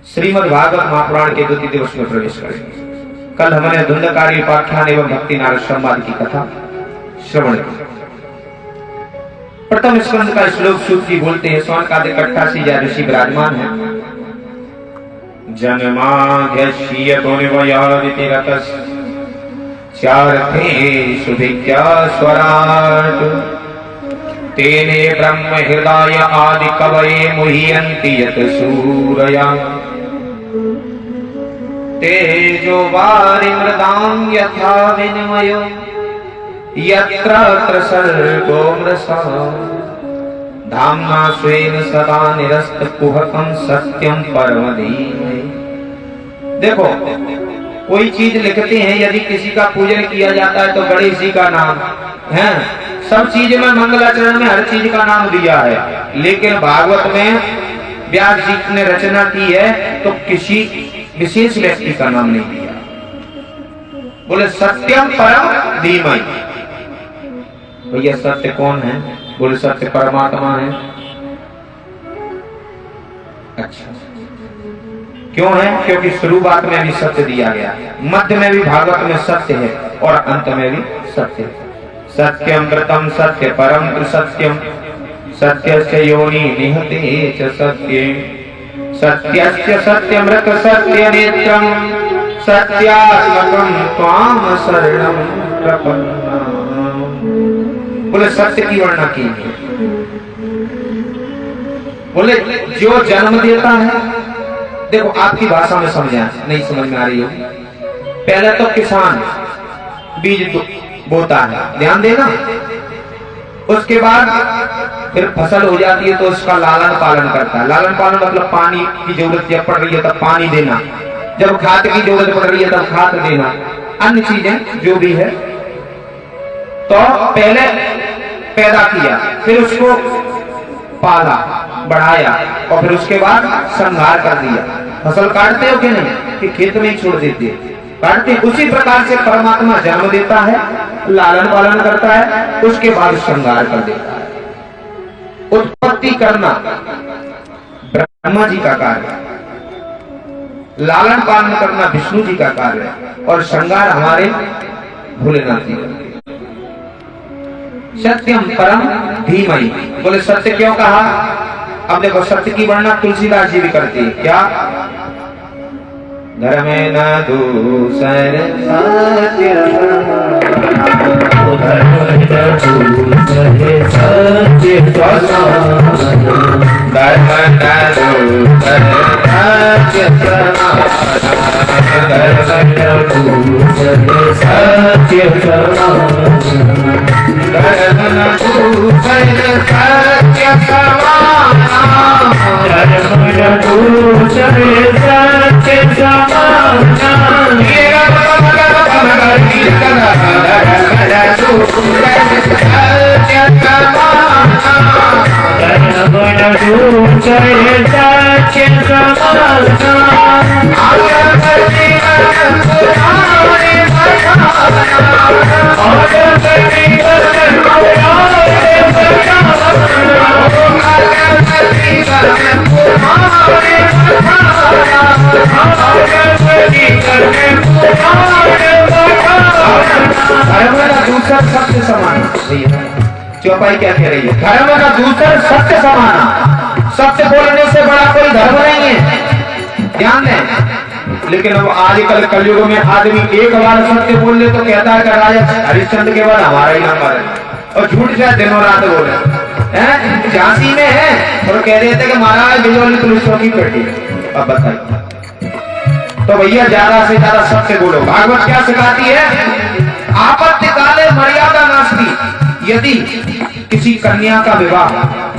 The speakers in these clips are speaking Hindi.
श्रीमद् भागवत महापुराण के द्वितीय दिवस में प्रवेश करेंगे। कल हमने धुंधकारी उपाख्यान एवं भक्ति नारद संवाद की कथा श्रवण की। प्रथम स्कंद का श्लोक सूत जी बोलते हैं, स्वर्ण का 88 ऋषि विराजमान है। जन्माद्यस्य पुनिवयादितिरतस् चारथेषु विद्यास्वराट् तेने ब्रह्म हृदय आदि कवये मुह्यन्ति यत् सूरया तेजो वारिमृदां यथा विनिमयो यत्र सर्गो मृषा धाम्ना स्वेन सदा निरस्तकुहकं सत्यं परम धीमहि। देखो, कोई चीज लिखते हैं, यदि किसी का पूजन किया जाता है तो गणेश जी का नाम है। सब चीज में मंगलाचरण में हर चीज का नाम दिया है, लेकिन भागवत में व्यास जी ने रचना की है तो किसी विशेष व्यक्ति का नाम नहीं दिया। बोले सत्यम परम धीमहि। भैया सत्य कौन है? बोले सत्य परमात्मा है। अच्छा, क्यों है? क्योंकि शुरुआत में भी सत्य दिया गया, मध्य में भी भागवत में सत्य है और अंत में भी सत्य है। सत्यम व्रतम सत्य परम सत्यम सत्यस्य योनि निहते च सत्यम सत्यस्य सत्यमृत सत्य नेत्रम सत्यात्मकं त्वां शरणं प्रपन्ना। बोले सत्य की वर्णना की। बोले जो जन्म देता है, देखो आपकी भाषा में समझा, नहीं समझ में आ रही हो। पहले तो किसान बीज बोता है, ध्यान देना। उसके बाद फिर फसल हो जाती है तो उसका लालन पालन करता है। लालन पालन मतलब पानी की जरूरत जब पड़ रही है तब पानी देना, जब खाद की जरूरत पड़ रही है तब खाद देना, अन्य चीजें जो भी है। तो पहले पैदा किया, फिर उसको पाला बढ़ाया और फिर उसके बाद संहार कर दिया। फसल काटते हो कि नहीं कि खेत में ही छोड़ देते? काटते। उसी प्रकार से परमात्मा जन्म देता है, लालन पालन करता है, उसके बाद संहार कर देता है। उत्पत्ति करना ब्रह्मा जी का कार्य है, लालन पालन करना विष्णु जी का कार्य है और संहार हमारे भोलेनाथ जी का। सत्यम परम धीमहि। बोले सत्य क्यों कहा? अब देखो, सत्य की वर्णना तुलसीदास जी भी करती है। क्या? धर्म न दूसर सत्य सत्य समान। चौपाई क्या कह रही है? धर्म का दूसर सत्य समाना। सत्य बोलने से बड़ा कोई धर्म नहीं है, ध्यान दें। लेकिन अब आजकल कलयुग में आदमी एक बार सत्य बोल ले तो कहता है कि राजा हरिश्चंद्र के बाद हमारा ही नंबर है, और झूठ से दिनों रात बोले हैं। झांसी में है और कह देते कि महाराज बिजौली पुलिस चौकी बैठी। अब बताइए, तो भैया ज्यादा से ज्यादा सत्य बोलो। भागवत क्या सिखाती है? आपत्ति काले मर्यादा नास्ति। यदि किसी कन्या का विवाह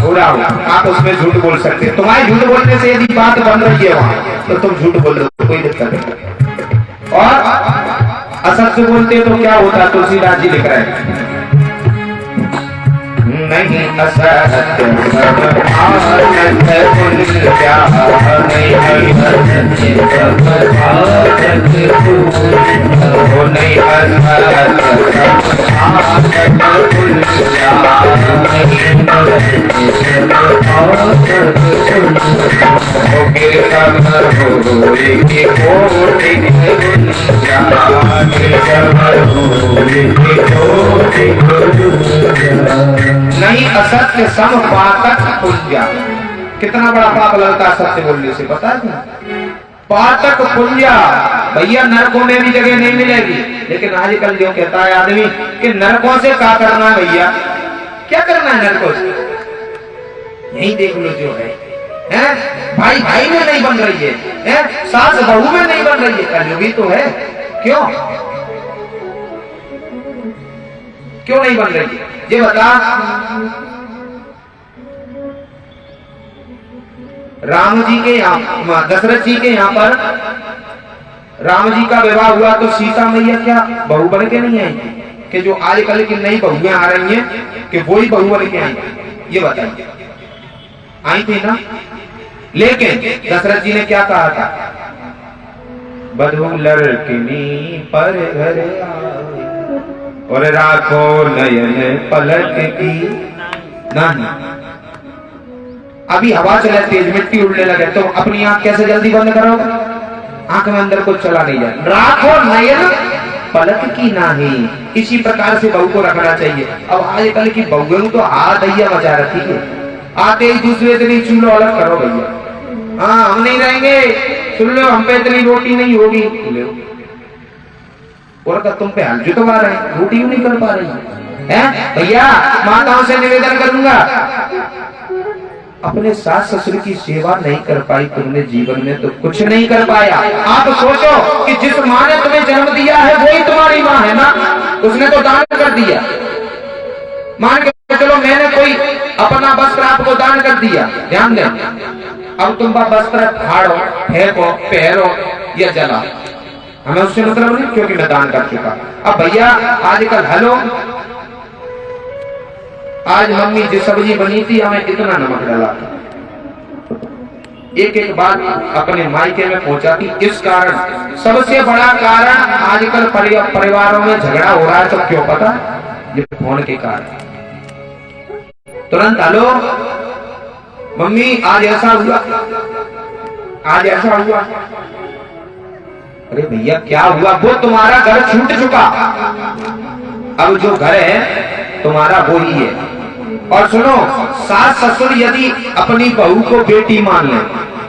हो रहा हो, आप उसमें झूठ बोल सकते हैं। तुम्हारे झूठ बोलने से यदि बात बन रही है वहां, तो तुम झूठ बोल रहे हो, कोई दिक्कत नहीं। और असत्य बोलते तो क्या होता? तुलसीदास जी लिख रहे हैं, नहीं असत्य फिर कब होए कि कोटि गुंजा, फिर कब होए कि कोटि गुंजा। नहीं असत्य सम पातक पुंजा। कितना बड़ा पाप लगता है सत्य बोलने से, पता है? पातक पुंजा। भैया नरकों में भी जगह नहीं मिलेगी। लेकिन आजकल जो कहता है आदमी कि नरकों से क्या करना है भैया, क्या करना है नरकों से? यही देख लो जो है, भाई भाई में नहीं बन रही है, सास बहू में नहीं बन रही है, कलयुगी तो है। क्यों क्यों नहीं बन रही है ये बता। राम जी के यहाँ, दशरथ जी के यहाँ पर राम जी का विवाह हुआ तो सीता मैया क्या बहू बन के नहीं आई कि जो आजकल की नई बहुएं आ रही हैं कि वही बहू बन के आई? ये बताइए, आई थी ना? लेकिन दशरथ जी ने क्या कहा था? बधू लड़किनी पर घर आई और राखो नयन पलट की नहीं। अभी हवा चले तेज, मिट्टी उड़ने लगे तो अपनी आंख कैसे जल्दी बंद करोगे? आंख में अंदर कुछ चला नहीं जाए। राखो नयन पलक की नाही। इसी प्रकार से बहू को रखना चाहिए। अब आजकल की बहुएं तो हाथ दैया मचा रखी है, आते ही दूसरे दिन ही चूल्हा अलग करो भैया, हाँ हम नहीं रहेंगे, सुन लो हम पे इतनी रोटी नहीं होगी। और तुम पे हाल जुटवा रहे, रोटी नहीं कर पा रही है भैया। माताओं से निवेदन करूंगा, अपने सास ससुर की सेवा नहीं कर पाई तुमने जीवन में तो कुछ नहीं कर पाया। आप सोचो कि जिस माँ ने तुम्हें जन्म दिया है वही तुम्हारी माँ है ना, उसने तो दान कर दिया। मान के चलो मैंने कोई अपना वस्त्र आपको दान कर दिया, ध्यान दें, अब तुम वस्त्र फाड़ो, फेंको, पहनो या जला, हमें उससे मतलब नहीं, क्योंकि मैं दान कर चुका। अब भैया आजकल हेलो, आज मम्मी जो सब्जी बनी थी हमें इतना नमक डाला था, एक एक बात अपने मायके में पहुंचा थी। इस कारण सबसे बड़ा कारण आजकल परिवारों में झगड़ा हो रहा है, तो क्यों पता? ये फोन के कारण। तुरंत हेलो मम्मी आज ऐसा हुआ, आज ऐसा हुआ। अरे भैया क्या हुआ? वो तुम्हारा घर छूट चुका, अब जो घर है तुम्हारा वो ही है। और सुनो, सास ससुर यदि अपनी बहू को बेटी मान ले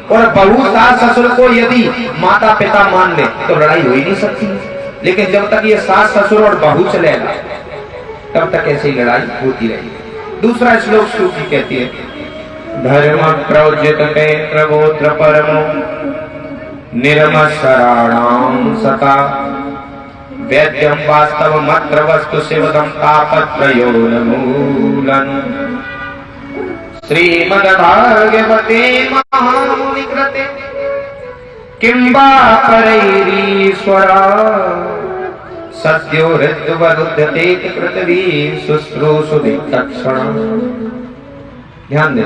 और बहू सास ससुर को यदि माता पिता मान ले तो लड़ाई हो ही नहीं सकती। लेकिन जब तक ये सास ससुर और बहू चलेगा तब तक ऐसे ही लड़ाई होती रहेगी। दूसरा श्लोक श्रुति कहती है, धर्म प्रोज्यत गोत्र परमो निर्मशराणाम सता वैद्यम वास्तव मत्र वस्तु शिवदम तापत्रयोन्मूलन्। श्रीमद्भागवते महामुनि कृते किं वा परैरीश्वरा सद्यो हृद्वरुध्यते पृथ्वी शुश्रूषु दिक्तक्षणा। ध्यान दें,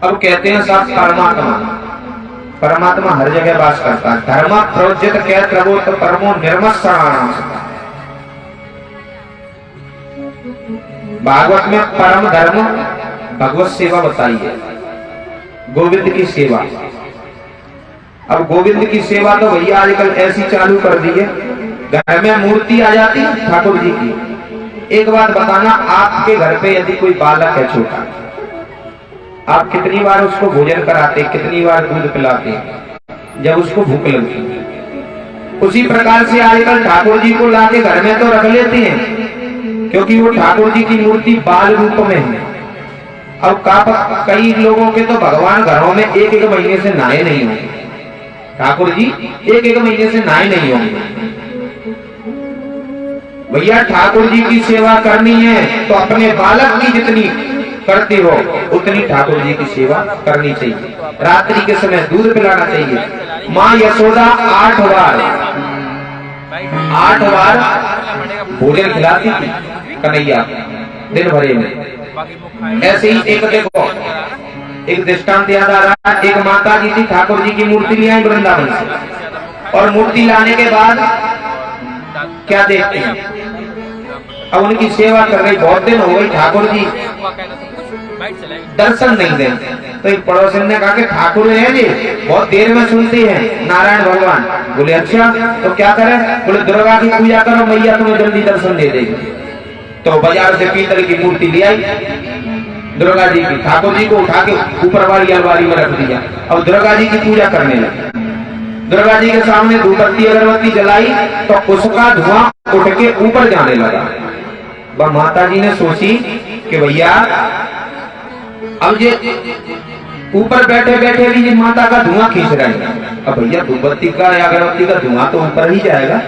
अब कहते हैं साथ परमात्मा, परमात्मा हर जगह वास करता है। धर्म प्रोज्यत कहते तो परमो निर्मशराणाम। भागवत में परम धर्म भगवत सेवा बताई है, गोविंद की सेवा। अब गोविंद की सेवा तो भैया आजकल ऐसी चालू कर दी है, घर में मूर्ति आ जाती है ठाकुर जी की। एक बात बताना, आपके घर पे यदि कोई बालक है छोटा, आप कितनी बार उसको भोजन कराते, कितनी बार दूध पिलाते जब उसको भूख लगती? उसी प्रकार से आजकल ठाकुर जी को लाके घर में तो रख लेते हैं, क्योंकि वो ठाकुर जी की मूर्ति बाल रूप में है। अब कई लोगों के तो भगवान घरों में एक एक महीने से नहाए नहीं होंगे, ठाकुर जी एक एक महीने से नहाए नहीं होंगे। भैया ठाकुर जी की सेवा करनी है तो अपने बालक की जितनी करते हो उतनी ठाकुर जी की सेवा करनी चाहिए। रात्रि के समय दूध पिलाना चाहिए। माँ यशोदा 8 बार भोजन खिलाती थी कन्हैया दिन भरे में। ऐसे ही एक देखो, एक दृष्टांत याद आ रहा है। एक माता जी थी, ठाकुर जी की मूर्ति ले आई वृंदावन से, और मूर्ति लाने के बाद क्या देखते हैं, अब उनकी सेवा कर रही, बहुत दिन हो गई, ठाकुर जी दर्शन नहीं देते। तो एक पड़ोसन ने कहा कि ठाकुर है जी, बहुत देर में सुनते हैं नारायण भगवान। बोले अच्छा, तो क्या करें? बोले दुर्गा की पूजा करो, मैया तुम्हें जल्दी दर्शन दे देगी। तो बाजार से पीतल की मूर्ति ले आई दुर्गा जी की, ठाकुर जी को उठा के ऊपर वाली अलमारी में रख दिया। अब दुर्गा जी की पूजा करने लगे। दुर्गा जी के सामने धूपबत्ती अगरबत्ती जलाई तो उसका धुआं उठ के ऊपर जाने लगा। वह माता जी ने सोची कि भैया अब ये ऊपर बैठे बैठे भी ये माता का धुआं खींच रहे हैं, अब भैया धूपबत्ती का या अगरबत्ती का धुआं तो ऊपर ही जाएगा।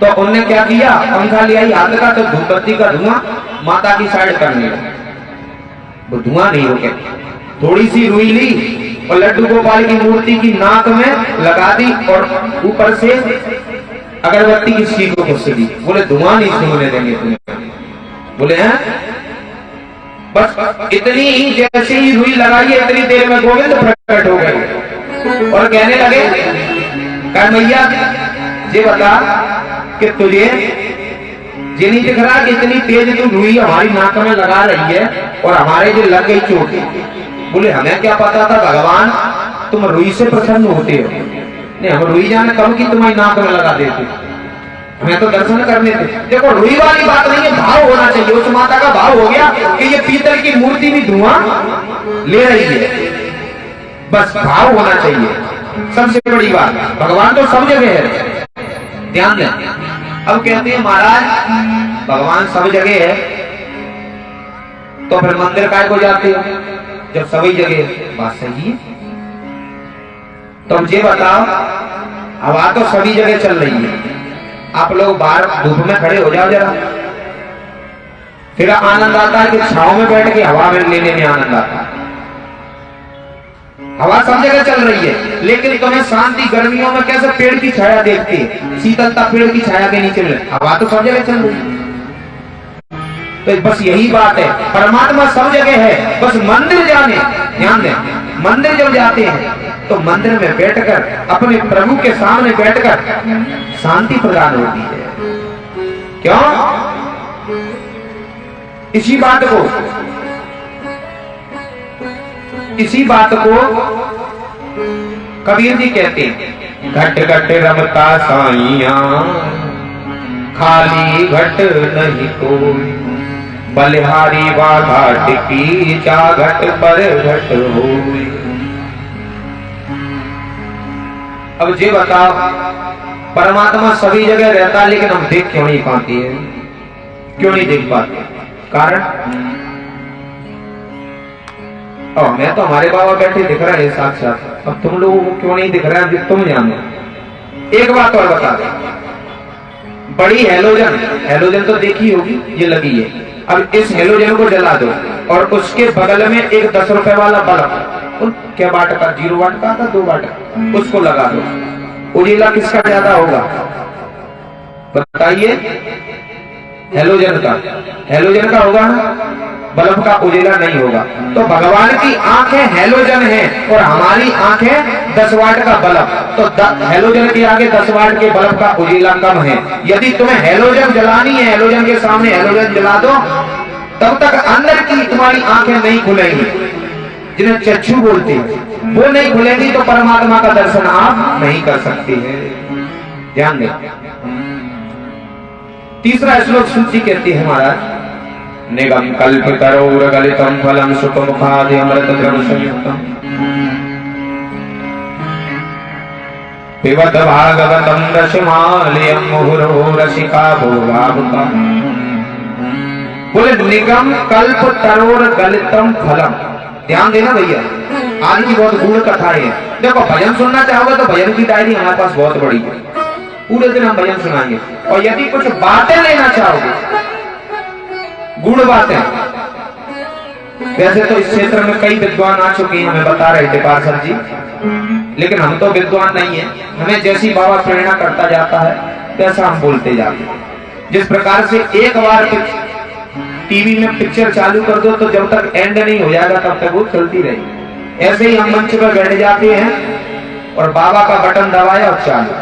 तो उन्होंने क्या किया, पंखा ले आई हाथ का, तो धूपबत्ती का धुआं माता की साइड करने लगा। वो धुआं नहीं रुके, थोड़ी सी रुई ली और लड्डू गोपाल की मूर्ति की नाक में लगा दी और ऊपर से अगरबत्ती की सीख को घुस दी। बोले धुआं नहीं सूंघने देंगे तुम्हें। बोले हैं बस इतनी ही जैसे ही रुई लगाई इतनी देर में गोविंद प्रकट हो गए और कहने लगे कह मैया ये बता कि तुझे ये नहीं दिख रहा कि इतनी तेज तू रुई हमारी नाक में लगा रही है और हमारे जो लग गई चोट। बोले हमें क्या पता था भगवान तुम रुई से प्रसन्न होते हो, नहीं हम रुई जाने कब की तुम्हारी नाक में लगा देते, हमें तो दर्शन करने थे। देखो रुई वाली बात नहीं है, भाव होना चाहिए। उस माता का भाव हो गया कि ये पीतल की मूर्ति भी धुआं ले रही है, बस भाव होना चाहिए सबसे बड़ी बात। भगवान तो सब जगह है, ध्यान दें। अब कहते हैं महाराज भगवान सब जगह है तो फिर मंदिर काय को जाते हो जब सभी जगह? बात सही है। तो अब ये बताओ हवा तो सभी जगह चल रही है, आप लोग बाहर धूप में खड़े हो जाओ जरा, फिर आनंद आता है कि छांव में बैठ के हवा में लेने में आनंद आता है। हवा सब जगह चल रही है लेकिन तुम्हें शांति गर्मियों में कैसे पेड़ की छाया देखते हैं, शीतलता पेड़ की छाया के नीचे मिले, हवा तो सब जगह चल रही है। तो बस यही बात है, परमात्मा सब जगह है, बस मंदिर जाने। ध्यान दें, मंदिर जब जाते हैं तो मंदिर में बैठकर अपने प्रभु के सामने बैठकर शांति प्रदान होती है। क्यों? इसी बात को कबीर जी कहते हैं, घट घट रमता साइया खाली घट नहीं कोई, बलिहारी घाट की चा घट पर घट होई। अब ये बताओ परमात्मा सभी जगह रहता है लेकिन हम देख क्यों नहीं पाते हैं? क्यों नहीं देख पाते? कारण मैं तो हमारे बाबा बैठे दिख रहा है साक्षात, अब तुम लोगों को क्यों नहीं दिख रहा है तुम जानो। एक बात और बता दे, बड़ी हेलोजन तो देखी होगी, ये लगी है। अब इस हेलोजन को जला दो और उसके बगल में एक 10 रुपए वाला बल्ब, क्या वाट का, 0 वाट का था 2 वाट का, उसको लगा दो, उजीला किसका ज्यादा होगा बताइए? हेलोजन का होगा ना, बल्ब का उजीला नहीं होगा। तो भगवान की आंखें हेलोजन है और हमारी आंखें 10 वाट का बल्ब, तो हेलोजन के आगे 10 वाट के बल्ब का उजीला कम है। यदि तुम्हें हेलोजन जलानी है, हेलोजन के सामने हेलोजन जला दो, तब तक अंदर की तुम्हारी आंखें नहीं खुलेंगी, जिन्हें चक्षु बोलते हैं, वो नहीं खुलेंगी तो परमात्मा का दर्शन आप नहीं कर सकते हैं। ध्यान दें। तीसरा श्लोक सूची कहती है महाराज, निगम कल्प तरोर गलितम फलम सुखमुखादि अमृत द्रव संयुक्तम पिबत भागवतम रसमालयम मुहुरो रसिका भोगावता। बोले निगम कल्प तरोर गलितम फलम। ध्यान देना भैया, आज की बहुत गूढ़ कथाएं हैं। देखो भजन सुनना चाहोगे तो भजन की डायरी हमारे पास बहुत बड़ी है, पूरे दिन हम भजन सुनाएंगे। और यदि कुछ बातें लेना चाहोगे, गूढ़ बातें, वैसे तो इस क्षेत्र में कई विद्वान आ चुके हैं, हमें बता रहे थे पार्षद जी, लेकिन हम तो विद्वान नहीं है। हमें जैसी बाबा प्रेरणा करता जाता है वैसा हम बोलते जाते हैं। जिस प्रकार से एक बार टीवी में पिक्चर चालू कर दो तो जब तक एंड नहीं हो जाएगा तब तक वो चलती रहेगी, ऐसे ही हम मंच पर बैठ जाते हैं और बाबा का बटन दबाया और चालू,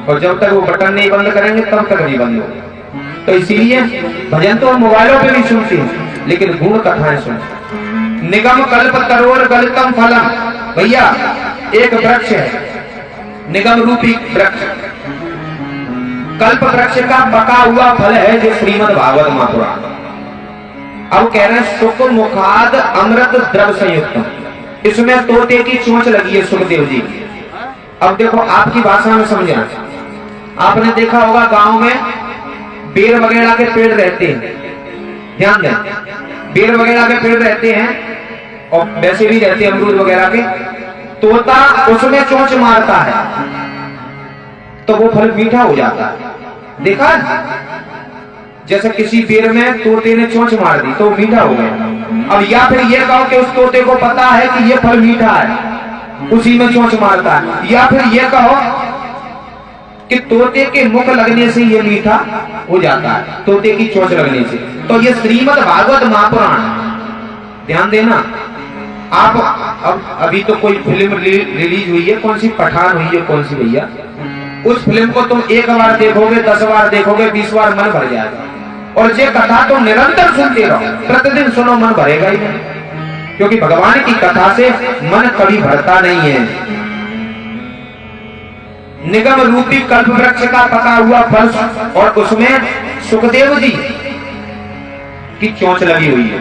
और जब तक वो बटन नहीं बंद करेंगे तब तक नहीं बंद होगा। तो इसीलिए भजन तो हम मोबाइलों पे भी सुनते हैं, लेकिन गुण कथाएं सुनते। निगम कल्प तरोर गलितम फलम, भैया एक वृक्ष है, निगम रूपी वृक्ष, कल्प वृक्ष का पका हुआ फल है जो श्रीमद् भागवत महापुराण। अब कह रहे हैं सुख मुखाद अमृत द्रव संयुक्त, इसमें तोते की चोंच लगी है सुखदेव जी की। अब देखो आपकी भाषा में समझना, आपने देखा होगा गांव में बेर वगैरह के पेड़ रहते हैं, ध्यान दें, बेर वगैरह के पेड़ रहते हैं और वैसे भी रहते हैं अमरूद वगैरह के, तोता उसमें चोंच मारता है तो वो फल मीठा हो जाता है। देखा जैसे किसी पेड़ में तोते ने चोंच मार दी तो मीठा हो गया। अब या फिर ये कहो कि उस तोते को पता है कि ये फल मीठा है, उसी में चोंच मारता है, या फिर ये कहो कि तोते के मुख लगने से ये मीठा हो जाता है, तोते की चोंच लगने से। तो ये श्रीमद् भागवत महापुराण, ध्यान देना आप। अब अभी तो कोई फिल्म रिलीज हुई है, कौन सी पठान हुई है, कौन सी भैया, उस फिल्म को तुम एक बार देखोगे, 10 बार देखोगे, 20 बार मन भर जाएगा। और ये कथा तो निरंतर सुनते रहो, प्रतिदिन सुनो, मन भरेगा ही नहीं, क्योंकि भगवान की कथा से मन कभी भरता नहीं है। निगम रूपी कल्प वृक्ष का पका हुआ फल और उसमें सुखदेव जी की चोंच लगी हुई है।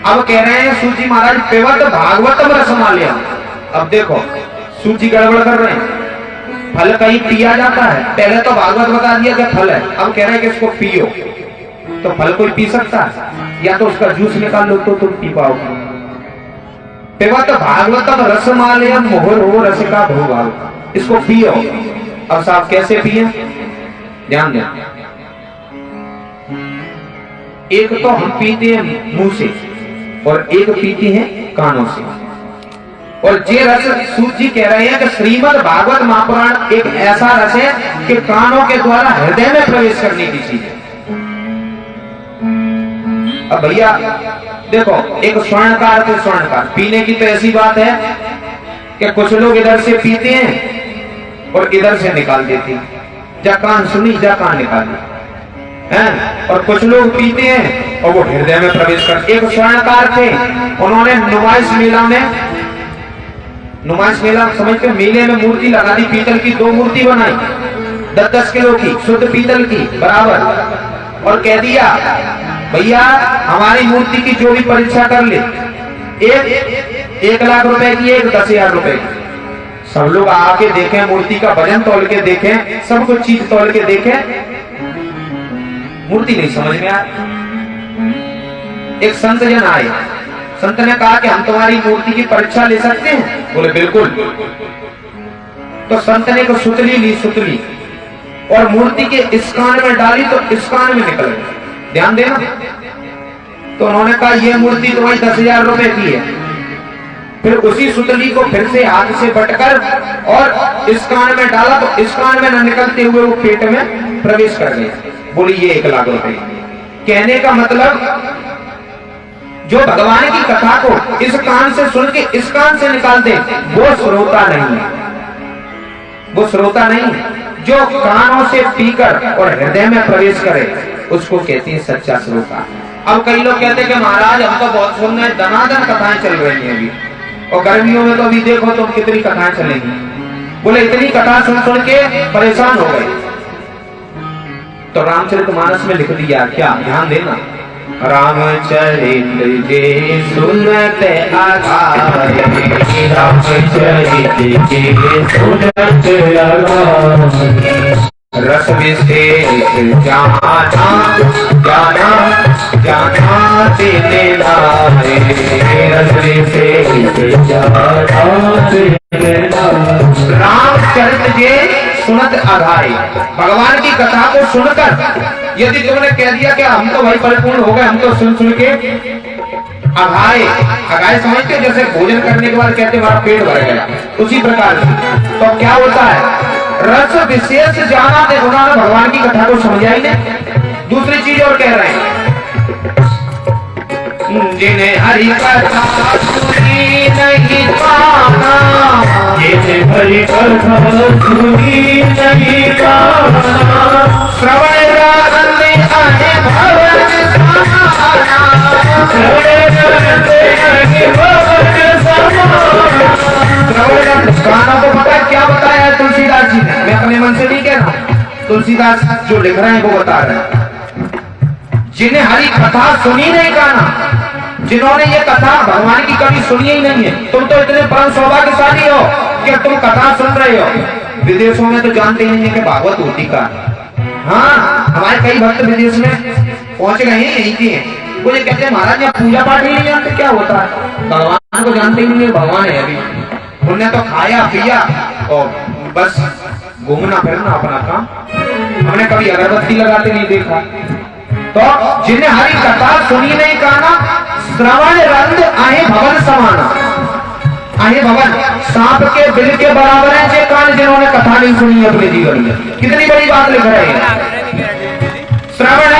अब कह रहे हैं सूजी महाराज पेवत भागवतम रसमाल्या। अब देखो सूजी गड़बड़ कर रहे हैं, फल कहीं पिया जाता है, पहले तो भागवत बता दिया कि फल है, अब कह रहे हैं कि इसको पियो। तो फल कोई पी सकता है? या तो उसका जूस निकाल लो तो तुम पी पाओगे। पेवत भागवतम रसमालयम मोहर हो रसिका भोभाव, इसको पियो। अब साहब कैसे पिए, ध्यान दें। एक तो हम पीते हैं मुंह से और एक पीते हैं कानों से। और ये रस सूत जी कह रहे हैं कि श्रीमद् भागवत महापुराण एक ऐसा रस है कि कानों के द्वारा हृदय में प्रवेश करने की चीज है। अब भैया देखो, एक स्वर्णकार थे, स्वर्णकार पीने की तो ऐसी बात है कि कुछ लोग इधर से पीते हैं और इधर से निकाल देते हैं, जा कान सुनी जा कान निकाली हैं। और कुछ लोग पीते हैं और वो हृदय में प्रवेश करते। एक स्वर्णकार थे, उन्होंने नुमाइश मेला समझते, मेले में मूर्ति लगा दी, पीतल की 2 मूर्ति बनाई, 10-10 किलो की शुद्ध पीतल की बराबर, और कह दिया भैया हमारी मूर्ति की जो भी परीक्षा कर ले, 1 लाख रुपए की, 10,000 रुपए की। सब लोग आके देखें, मूर्ति का वजन तोल के देखें, सब कुछ चीज तोल के देखें, मूर्ति नहीं समझ में आया। एक संत जन आए, संत ने कहा कि हम तुम्हारी मूर्ति की परीक्षा ले सकते हैं? बोले बिल्कुल। तो संत ने को सुतली ली, सुतली, और मूर्ति के इस कान में डाली तो इस कान में निकल गई, ध्यान देना। तो उन्होंने कहा यह मूर्ति तुम्हारी 10,000 रुपए की है। फिर उसी सुतली को फिर से हाथ से बटकर और इस कान में डाला तो इस कान में न निकलते हुए वो पेट में प्रवेश कर गई। बोली ये 1 लाख रुपए। कहने का मतलब जो भगवान की कथा को इस कान से सुन के इस कान से निकाल दे, वो श्रोता नहीं है, वो श्रोता नहीं है। जो कानों से पीकर और हृदय में प्रवेश करे उसको कहते हैं सच्चा श्रोता। अब कई लोग कहते हैं कि महाराज हम तो बहुत सुन रहे, दनादन कथाएं चल रही हैं अभी, और गर्मियों में तो अभी देखो तो कितनी कथाएं चलेंगी। बोले इतनी कथा सुन सुन के परेशान हो गए, तो रामचरितमानस में लिख दिया क्या, ध्यान देना। रामचरित के सुनते आधारे, रामचरित के सुनते आधारे, रस विशेष जाना जाना जाना तेरे लारे, रस विशेष जाना तेरे लारे। रामचरित के सुनत आधारे, भगवान की कथा को सुनकर यदि तुमने कह दिया कि हम तो भाई परिपूर्ण हो गए, हम तो सुन सुन के अघाए, अघाए समझते जैसे भोजन करने के बाद कहते हमारा पेट भर गया, उसी प्रकार से। तो क्या होता है, रस विशेष जाना थे, उन्होंने भगवान की कथा को समझा ही नहीं। दूसरी चीज और कह रहे हैं, जिन्हें हरि कथा नहीं पाना, ये भरी कथा सुनी नहीं पाना, श्रवण रंग आए भवन समाना, गाना तो पता है क्या बताया है तुलसीदास जी ने, मैं अपने मन से नहीं कह रहा, तुलसीदास जो लिख रहे हैं वो बता रहे हैं। जिन्हें हरी कथा सुनी नहीं गाना, जिन्होंने ये कथा भगवान की कभी सुनी ही नहीं है, तुम तो इतने परम सौभाग्यशाली हो कि तुम कथा सुन रहे हो। विदेशों में तो जानते ही नहीं है कि भागवत होती का। हाँ, हमारे कई भक्त विदेश में पहुंच गए हैं, यही के हैं। वो ये कहते हैं महाराज यहाँ पूजा पाठ ही नहीं जानते क्या होता है, भगवान को जानते ही नहीं है, भगवान है अभी। उन्हें तो खाया पिया और बस घूमना फिरना अपना काम, हमने कभी अगरबत्ती लगाते नहीं देखा। तो जिन्हें हरी कथा सुनी नहीं गाना, श्रवण रंग आहे भवन समाना, आहे भवन सांप के बिल के बराबर है जे कान जिन्होंने कथा नहीं सुनी अपने जीवन में। कितनी बड़ी बात लिख रहे हैं। श्रवण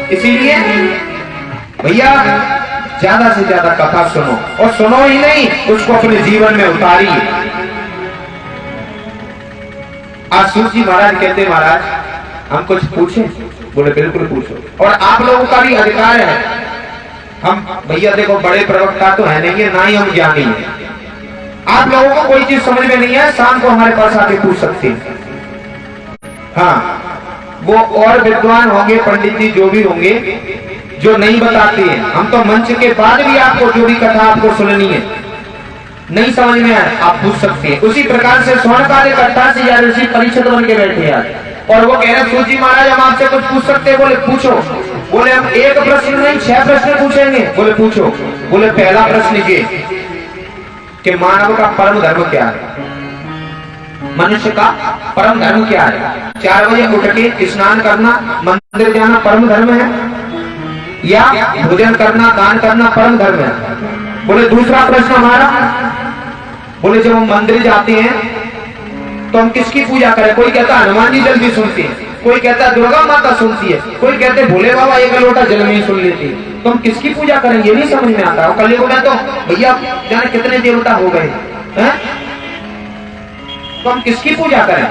इसीलिए भैया ज्यादा से ज्यादा कथा सुनो, और सुनो ही नहीं उसको अपने जीवन में उतारिए। आज सूत जी महाराज कहते महाराज हम कुछ पूछे, बोले बिल्कुल पूछो, और आप लोगों का भी अधिकार है। हम भैया देखो बड़े प्रवक्ता तो है नहीं है, ना ही हम ज्ञानी है। आप लोगों को कोई चीज समझ में नहीं है, शाम को हमारे पास आके पूछ सकते हैं। हाँ, वो और विद्वान होंगे, पंडित जी जो भी होंगे, जो नहीं बताते हैं। हम तो मंच के बाद भी आपको जो भी कथा आपको सुननी है, नहीं समझ में आए आप पूछ सकते हैं। उसी प्रकार से स्वर्णकाल इकट्ठा से या ऋषि परिषद बन के बैठे आज, और वो कह रहे सूत जी महाराज हम आपसे कुछ पूछ सकते हैं। बोले पूछो। बोले हम एक प्रश्न नहीं 6 प्रश्न पूछेंगे। बोले पूछो। बोले पहला प्रश्न ये कि मानव का परम धर्म क्या है, मनुष्य का परम धर्म क्या है। 4 बजे उठ के स्नान करना, मंदिर जाना परम धर्म है, या भोजन करना, दान करना परम धर्म है। बोले दूसरा प्रश्न हमारा, बोले जब हम मंदिर जाते हैं तो हम किसकी पूजा करें। कोई कहता हनुमान जी जल्दी सुनते हैं, कोई कहता दुर्गा माता सुनती है, कोई कहते भोले बाबा एक लोटा जल में सुन लेते हैं। तो हम किसकी पूजा करें ये नहीं समझ में आता। कलयुग में तो भैया जाने कितने देवता हो गए हैं, तो हम किसकी पूजा करें।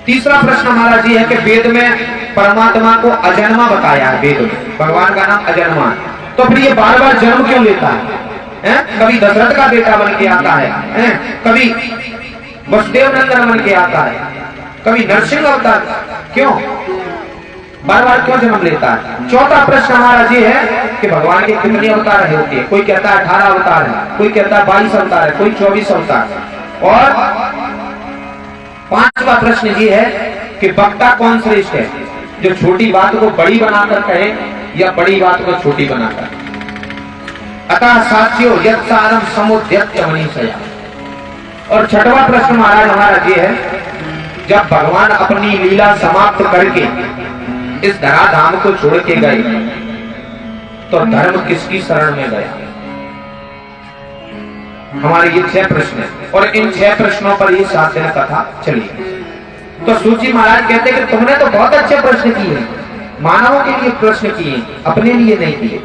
तीसरा प्रश्न हमारा जी है कि वेद में परमात्मा को अजन्मा बताया है, वेद में भगवान का नाम अजन्मा है, तो फिर ये बार बार जन्म क्यों लेता है? कभी दशरथ का बेटा बन के आता है, कभी वसुदेव नंदन बन के आता है, कभी नरसिंह अवतार, क्यों बार बार क्यों जन्म लेता है? चौथा प्रश्न हमारा ये है कि भगवान के कितने अवतार होते हैं। कोई कहता है 18 अवतार है, कोई कहता है 22 अवतार है, कोई 24 अवतार। और 5वां प्रश्न ये है कि वक्ता कौन श्रेष्ठ है, जो छोटी बात को बड़ी बनाकर कहे या बड़ी बात को छोटी बनाकर। अतः साथियों यत् सारम समुद्यत मनीषया। और 6वां प्रश्न महाराज हमारा ये है, जब भगवान अपनी लीला समाप्त करके इस धराधाम को छोड़ के गए तो धर्म किसकी शरण में गया। हमारे ये 6 प्रश्न है, और इन 6 प्रश्नों पर ये 7 दिन कथा चली। तो सूची महाराज कहते कि तुमने तो बहुत अच्छे प्रश्न किए, मानवों के लिए प्रश्न किए, अपने लिए नहीं किए।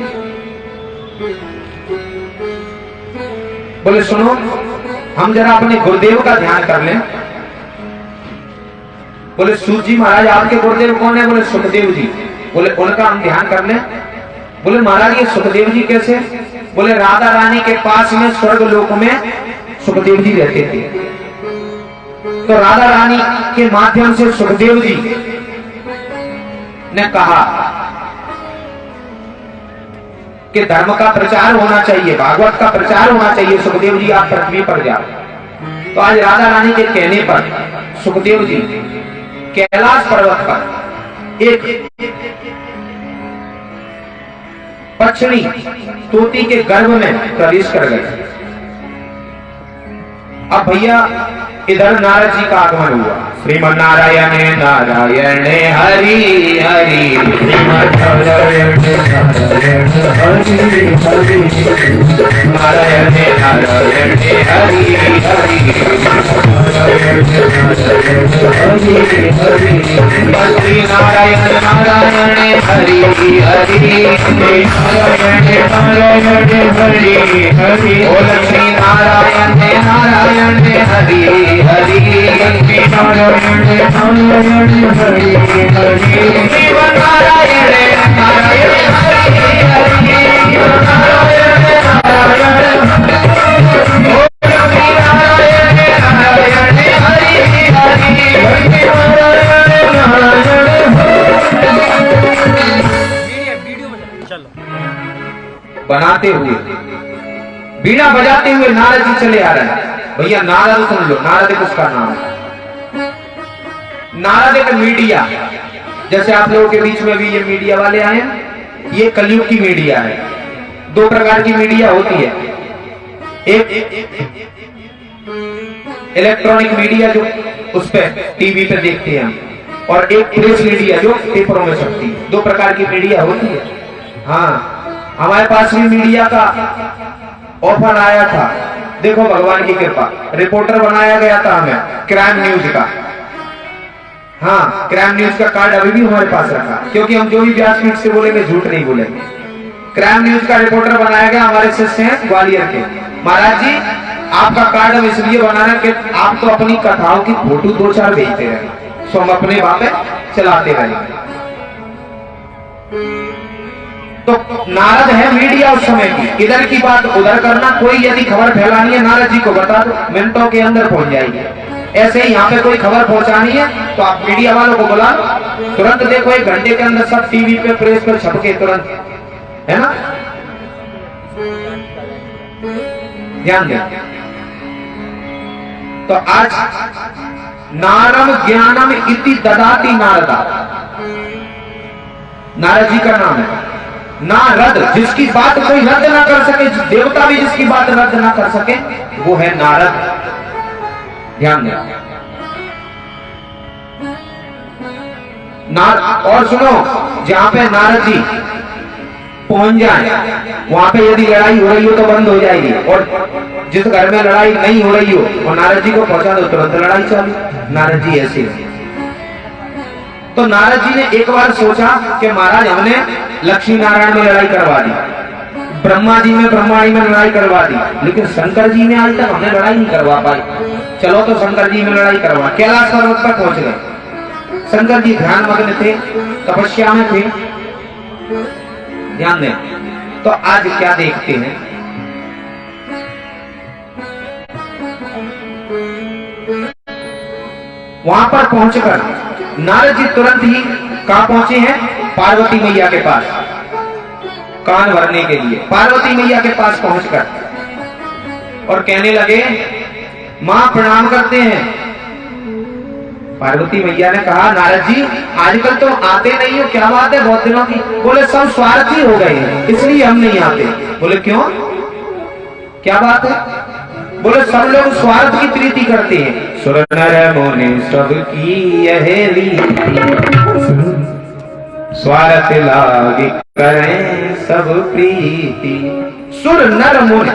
बोले सुनो, हम जरा अपने गुरुदेव का ध्यान कर लें। बोले सूत जी महाराज आपके गुरुदेव कौन है? बोले सुखदेव जी। बोले उनका हम ध्यान कर लें। बोले महाराज ये सुखदेव जी कैसे? बोले राधा रानी के पास में स्वर्ग लोक में सुखदेव जी रहते थे, तो राधा रानी के माध्यम से सुखदेव जी ने कहा कि धर्म का प्रचार होना चाहिए, भागवत का प्रचार होना चाहिए, सुखदेव जी आप पृथ्वी पर जाओ। तो आज राधा रानी के कहने पर सुखदेव जी कैलाश पर्वत पर एक पक्षिणी तोती के गर्भ में प्रवेश कर गए। अब भैया इधर नारद जी का आगमन हुआ, श्रीमन्नारायण नारायण हरि हरि, श्रीमन्नारायण नारायण हरि हरि, नारायण नारायण हरि हरि, नारायण नारायण हरि हरि, श्री नारायण नारायण हरि हरि, नारायण नारायण हरि हरि, बोल श्री नारायण नारायण हरि हरि, नारायण नारायण हरि हरि, शिव नारायण नारायण हरि हरि, नारायण नारायण बनाते हुए बीड़ा बजाते हुए नारद जी चले आ रहे हैं। भैया नारद सुन लो, नारद एक उसका नाम है। नारद एक मीडिया, जैसे आप लोगों के बीच में भी ये मीडिया वाले आए हैं, ये कलयुग की मीडिया है। दो प्रकार की मीडिया होती है, एक इलेक्ट्रॉनिक मीडिया जो उस पे टीवी पे देखते हैं, और एक प्रेस मीडिया जो पेपरों में छपती है। दो प्रकार की मीडिया होती है। हाँ, हमारे पास भी मीडिया का ऑफर आया था, देखो भगवान की कृपा, रिपोर्टर बनाया गया था हमें क्राइम न्यूज का। हाँ, क्राइम न्यूज का कार्ड अभी भी हमारे पास रखा, क्योंकि हम जो भी व्यासपीठ से बोलेंगे झूठ नहीं बोलेंगे। क्राइम न्यूज का रिपोर्टर बनाया गया, हमारे शिष्य हैं ग्वालियर के। महाराज जी, आपका कार्ड हम इसलिए बना रहे कि आप तो अपनी कथाओं की फोटो 2-4 भेजते रहे, सो हम अपने बातें चलाते रहे। तो नारद है मीडिया उस समय की, इधर की बात उधर करना। कोई यदि खबर फैलानी है नारद जी को बता दो, मिनटों के अंदर पहुंच जाएगी। ऐसे ही यहाँ पे कोई खबर पहुंचानी है तो आप मीडिया वालों को बुला लो, तुरंत देखो 1 घंटे के अंदर सब टीवी पे प्रेस पे छपके तुरंत, है ना। ध्यान दें। तो आज नारम ज्ञानम इति ददाति नारदा, नारद जी का नाम है। नारद, जिसकी बात कोई रद्द ना कर सके, देवता भी जिसकी बात रद्द ना कर सके, वो है नारद। ध्यान दें। और सुनो, जहां पे नारद जी पहुंच जाए, वहां पे यदि लड़ाई हो रही हो तो बंद हो जाएगी, और जिस घर में लड़ाई नहीं हो रही हो वो नारद जी को पहुंचा दो, तुरंत लड़ाई चालू। नारद जी ऐसे हैं। तो नारद जी ने एक बार सोचा कि महाराज, हमने लक्ष्मी नारायण में लड़ाई करवा दी, ब्रह्मा जी में ब्रह्माणी में लड़ाई करवा दी, लेकिन शंकर जी में आज तक हमने लड़ाई नहीं करवा पाई। चलो तो शंकर जी में लड़ाई करवा। कैलाश पर्वत पर पहुंच गए। शंकर जी ध्यान मग्न थे, तपस्या में थे। ध्यान दें। तो आज क्या देखते हैं, वहां पर पहुंचकर नारद जी तुरंत ही कहां पहुंचे हैं, पार्वती मैया के पास कान भरने के लिए। पार्वती मैया के पास पहुंचकर और कहने लगे, मां प्रणाम करते हैं। पार्वती मैया ने कहा, नारद जी आजकल तो आते नहीं हो, क्या बात है बहुत दिनों की? बोले सब स्वार्थी हो गए हैं, इसलिए हम नहीं आते। बोले क्यों, क्या बात है? बोले सब लोग स्वार्थ की प्रीति करते हैं। सुर नर मुनि सब की यह रीति, स्वार्थ लागी करें सब प्रीति। सुर नर मुनि,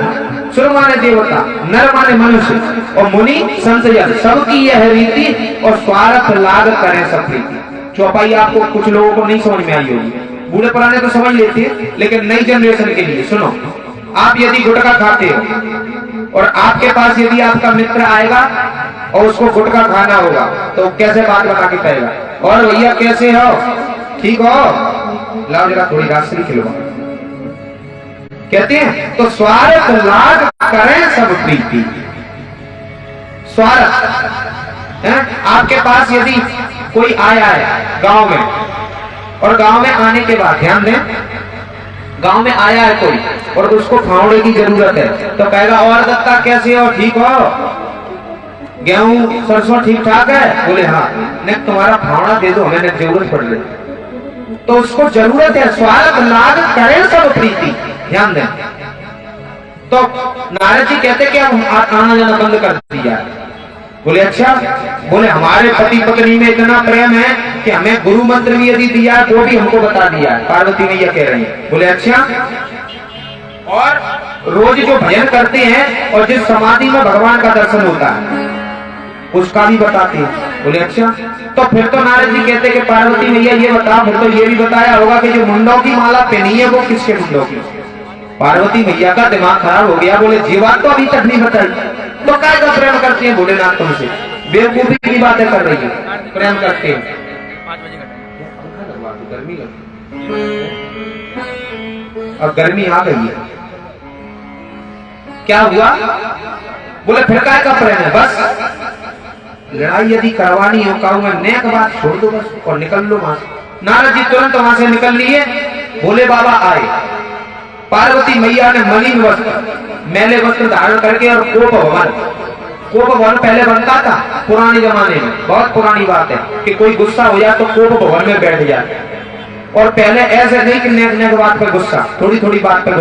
सुर माने देवता, नर माने मनुष्य, और मुनि संत जन, सबकी यह रीति, और स्वार्थ लाग करें सब प्रीति। चौपाई आपको कुछ लोगों को नहीं समझ में आई होगी, बूढ़े पुराने तो समझ लेते हैं, लेकिन नई जनरेशन के लिए सुनो। आप यदि गुटखा खाते हो और आपके पास यदि आपका मित्र आएगा और उसको गुटखा खाना होगा, तो कैसे बात बना के कहेगा, और भैया कैसे हो, ठीक हो, लाओ जरा थोड़ी राशि खिलवा, कहते हैं। तो स्वार्थ लाग करें सब प्रीति। स्वार्थ है, आपके पास यदि कोई आया है गांव में, और गांव में आने के बाद, ध्यान दें, गांव में आया है कोई और उसको फावड़े की जरूरत है, तो कहेगा, और दत्ता कैसे हो, ठीक हो, गेहूं सरसों ठीक ठाक है? बोले हाँ। नहीं, तुम्हारा फावड़ा दे दो, हमें जरूरत पड़ रही। तो उसको जरूरत है, स्वार्थ लाग करें सब प्रीति। ध्यान दें। तो नारद जी कहते कि हम आना जाना बंद कर दिया, बोले अच्छा, बोले हमारे पति पत्नी में इतना प्रेम है कि हमें गुरु मंत्र भी यदि दिया है वो भी हमको बता दिया है, पार्वती मैया कह रही है। बोले अच्छा, और रोज जो भजन करते हैं और जिस समाधि में भगवान का दर्शन होता है उसका भी बताते हैं। बोले अच्छा, तो फिर तो नारद जी कहते कि पार्वती मैया ये बता, फिर तो ये भी बताया होगा कि जो मुंडों की माला पहनी है वो किसके मुंडों की। पार्वती मैया का दिमाग खराब हो गया, बोले ये बात तो अभी तक नहीं बताई, तो क्या का प्रेम करती है भोलेनाथ तुमसे, बेवकूफी की बातें कर रही है, प्रेम करते हैं। गर्मी अब गर्मी आ गई है, क्या हुआ? बोले फिर काय का प्रेम है, बस लड़ाई यदि करवानी हो कहूं मैं नेक बात छोड़ दो बस और निकल लो वहां से। नारद जी तुरंत वहां से निकल लिए। भोले बाबा आए, पार्वती मैया ने मलिन वस्त्र, मैले वस्त्र धारण करके और कोप भवन पहले बनता था पुराने जमाने में, बहुत पुरानी बात है कि कोई गुस्सा हो जाए तो कोप भवन में बैठ जाए, और पहले ऐसे नहीं कि नेक नेक बात पे गुस्सा, थोड़ी थोड़ी बात पे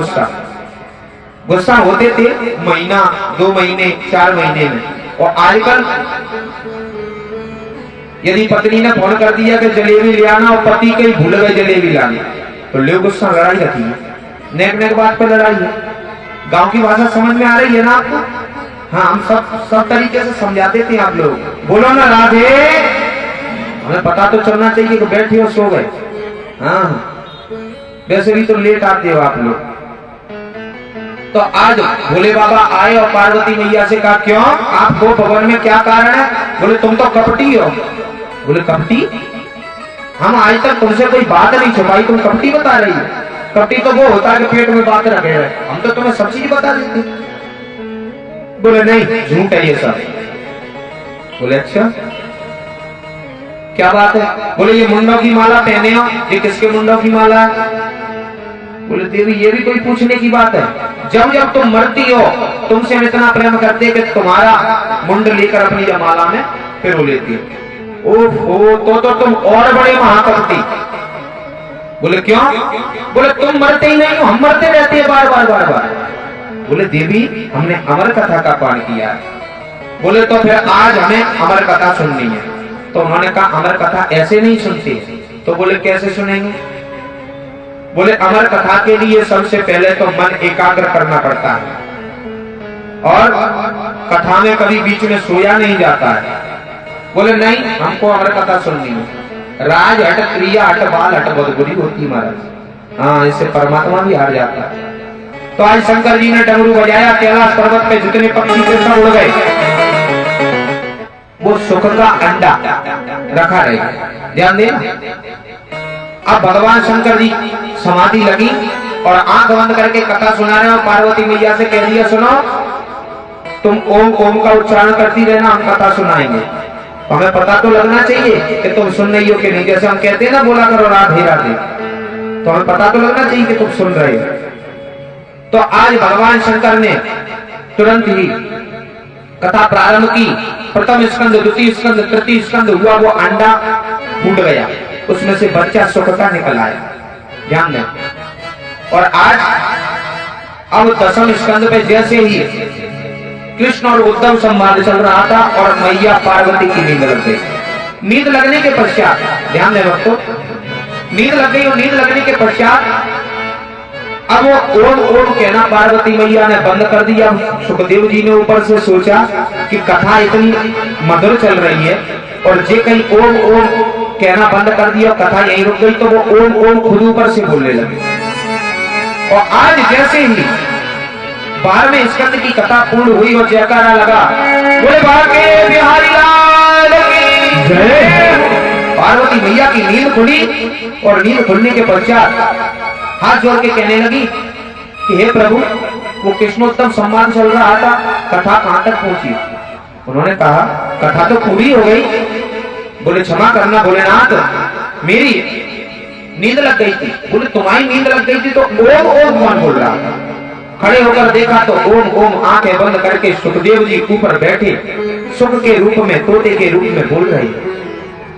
गुस्सा होते थे महीना 2 महीने 4 महीने में। और आजकल यदि पत्नी ने फोन कर दिया कि जलेबी ले आना और पति कहीं भूल गए जलेबी लाने, तो लोग गुस्सा, लड़ाई रखी है, नेक नेक बात पे लड़ाई है। गांव की भाषा समझ में आ रही है ना आपको? हाँ, हम सब तरीके से समझाते थे आप लोग। बोलो ना राधे, हमें पता तो चलना चाहिए कि बैठे हो सो गए। हाँ, वैसे भी तो लेट आते हो आप लोग। तो आज भोले बाबा आए और पार्वती मैया से कहा क्यों आपको भवन में क्या कारण है? बोले तुम तो कपटी हो। बोले कपटी? हम आज तक तुमसे कोई बात नहीं छुपाई, तुम कपटी बता रही हो? कपटी तो वो होता है कि पेट में बात रखे हुए, हम तो तुम्हें सब चीज बता देते। बोले नहीं, झूठ है ये सब। बोले अच्छा, क्या बात है? बोले ये मुंडों की माला पहने हो, ये किसके मुंडों की माला है? बोले देवी ये भी कोई पूछने की बात है, जब जब तुम मरती हो तुमसे हम इतना प्रेम करते कि तुम्हारा मुंड लेकर अपनी जमाला में फिर लेती हो। ओहो, तो तुम और बड़े महाकपटी। बोले क्यों? बोले तुम मरते ही नहीं हो, हम मरते रहते हैं बार बार। बोले देवी हमने अमर कथा का पाठ किया है। बोले तो फिर आज हमें अमर कथा सुननी है। तो उन्होंने कहा अमर कथा ऐसे नहीं सुनते। तो बोले कैसे सुनेंगे? बोले अमर कथा के लिए सबसे पहले तो मन एकाग्र करना पड़ता है, और कथा में कभी बीच में सोया नहीं जाता है। बोले नहीं, हमको अमर कथा सुननी है। राज हट, क्रिया हट, बाल हट बहुत बुरी होती महाराज। हाँ, इससे परमात्मा भी हार जाता है। तो आज शंकर जी ने डमरू बजाया, कैलाश पर्वत पे जितने पक्षी थे सब उड़ गए। वो सुख का अंडा रखा रहे, ध्यान देना। अब भगवान शंकर जी समाधि लगी और आंख बंद करके कथा सुना रहे हो। पार्वती मैया से कह दिया सुनो, तुम ओम ओम का उच्चारण करती रहना, हम कथा सुनाएंगे। हमें पता तो लगना चाहिए कि तुम सुन रही हो कि नहीं। जैसे हम कहते हैं ना बोला करो राधे राधे, तो हमें पता तो लगना चाहिए कि तुम सुन रहे हो। तो आज भगवान शंकर ने तुरंत ही कथा प्रारंभ की। प्रथम स्कंद, द्वितीय स्कंद, तृतीय स्कंद हुआ, वो अंडा फूट गया, उसमें से बच्चा सुख का निकल आया, ध्यान दें। और आज अब दसम स्कंद पे जैसे ही कृष्ण और उद्धव संवाद चल रहा था और मैया पार्वती की नींद लग गई। नींद लगने के पश्चात, ध्यान दें भक्तों, नींद लग गई और नींद लगने के पश्चात अब वो ओम ओम कहना पार्वती मैया ने बंद कर दिया। सुखदेव जी ने ऊपर से सोचा कि कथा इतनी मधुर चल रही है और जे कहीं ओम ओम कहना बंद कर दिया, कथा यहीं रुक गई, तो वो ओम ओम खुद ऊपर से बोलने लगे। और आज जैसे ही 12वें स्कंद की कथा पूर्ण हुई और जयकारा लगा, बोले बाके बिहारी लाल की जय। पार्वती मैया की नींद खुली और नींद खुलने के पश्चात हाथ जोड़ के कहने लगी कि हे प्रभु, वो कृष्णोत्तम संवाद चल रहा था, कथा कहां तक पहुंची? उन्होंने कहा कथा तो पूरी हो गई। बोले क्षमा करना भोलेनाथ, मेरी नींद लग गई थी। बोले तुम्हारी नींद लग गई थी तो ओम ओम कौन बोल रहा था? खड़े होकर देखा तो ओम ओम आंखें बंद करके सुखदेव जी ऊपर बैठे सुख के रूप में, तोते के रूप में बोल रहे।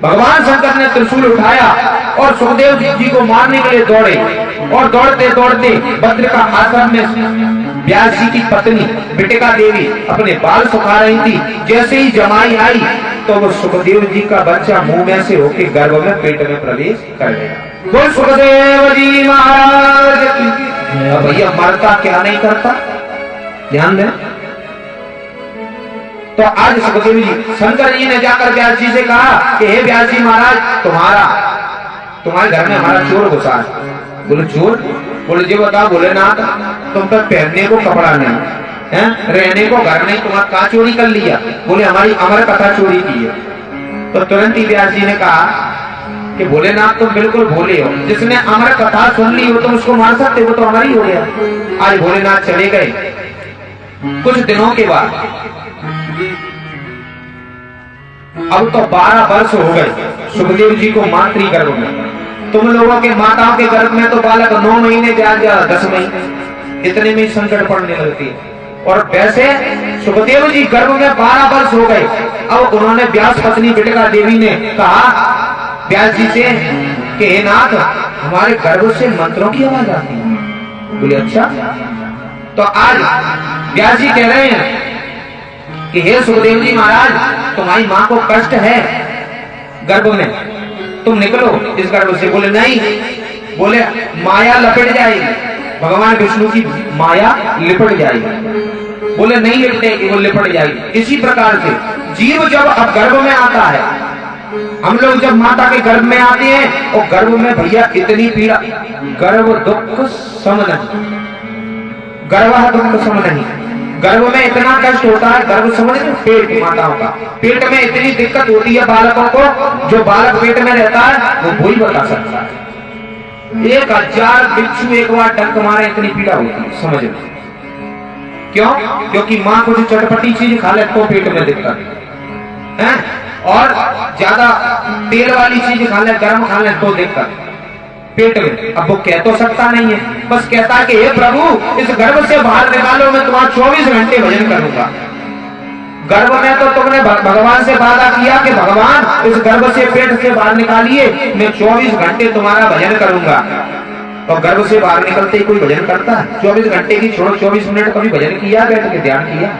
भगवान शंकर ने त्रिशूल उठाया और सुखदेव जी को मारने के लिए दौड़े। और दौड़ते दौड़ते भद्र का आश्रम में व्यास जी की पत्नी बिटिका देवी अपने बाल सुखा रही थी। जैसे ही जमाई आई तो वो सुखदेव जी का बच्चा मुंह में से होके गर्भ में पेट में प्रवेश कर गया। बोल सुखदेव जी महाराज की। अब भैया मरता क्या नहीं करता, ध्यान देना। तो आज सुखदेव जी, शंकर जी ने जाकर व्यास जी से कहा कि हे व्यास जी महाराज, तुम्हारे घर में हमारा चोर घुसा है। बोले चोर? बोले जी बताओ। बोले ना तुम पर पहनने को कपड़ा नहीं है, रहने को घर नहीं, तुम्हारा कहाँ चोरी कर लिया? बोले हमारी अमर कथा चोरी की है। तो तुरंत ही व्यास जी ने कहा कि भोलेनाथ तुम बिल्कुल भोले हो, जिसने अमर कथा सुन ली हो तुम उसको मार सकते हो, तो हमारी हो गया। आज भोलेनाथ चले गए। कुछ दिनों के बाद अब तो 12 वर्ष हो गए सुखदेव जी को मातृ गर्भ में। तुम लोगों के माताओं के गर्भ में तो बालक 9 महीने जा 10 महीने, इतने में संकट पड़ने लगती है। और वैसे सुखदेव जी गर्भ में 12 वर्ष हो गए। अब उन्होंने व्यास पत्नी बिटिका देवी ने कहा व्यास जी से कि हे नाथ, हमारे गर्भ से मंत्रों की आवाज आती है। बोले अच्छा। तो आज व्यास जी कह रहे हैं कि हे सुखदेव जी महाराज, तुम्हारी माँ को कष्ट है गर्भ में, तुम निकलो इस गर्भ से। बोले नहीं। बोले माया लपेट जाएगी, भगवान विष्णु की माया लिपट जाएगी। बोले नहीं लिपटेगी, वो लिपट जाएगी। इसी प्रकार से जीव जब अब गर्भ में आता है, हम लोग जब माता के गर्भ में आते हैं और गर्भ में भैया इतनी पीड़ा, गर्भ दुख सम नहीं, गर्भ दुख सम नहीं। गर्भ में इतना कष्ट होता है, गर्भ समझ लो पेट माताओं का, पेट में इतनी दिक्कत होती है बालकों को, जो बालक पेट में रहता है वो वही बता सकता है। 1000 बिच्छू एक बार डंक मारे इतनी पीड़ा होती है, समझ लो। क्यों? क्योंकि माँ को जो चटपटी चीज खा ले तो पेट में दिक्कत है, और ज्यादा तेल वाली चीज खा ले, गर्म खा ले तो दिक्कत पेट में। अब वो कह तो सकता नहीं है, बस कहता है कि हे प्रभु इस गर्भ से बाहर निकालो, मैं तुम्हारा 24 घंटे भजन करूंगा। गर्भ में तो तुमने भगवान से वादा किया कि भगवान इस गर्भ से पेट से बाहर निकालिए, मैं 24 घंटे तुम्हारा भजन करूंगा। और गर्भ से बाहर निकलते ही कोई भजन करता है? 24 घंटे की छोड़ो, 24 मिनट कभी भजन किया, बैठ के ध्यान किया?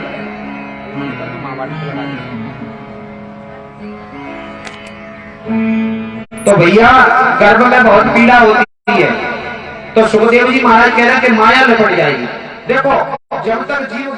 तो भैया गर्भ में बहुत पीड़ा होती है। तो सुखदेव जी महाराज कह रहे हैं कि माया लिपट जाएगी। देखो जब तक जीव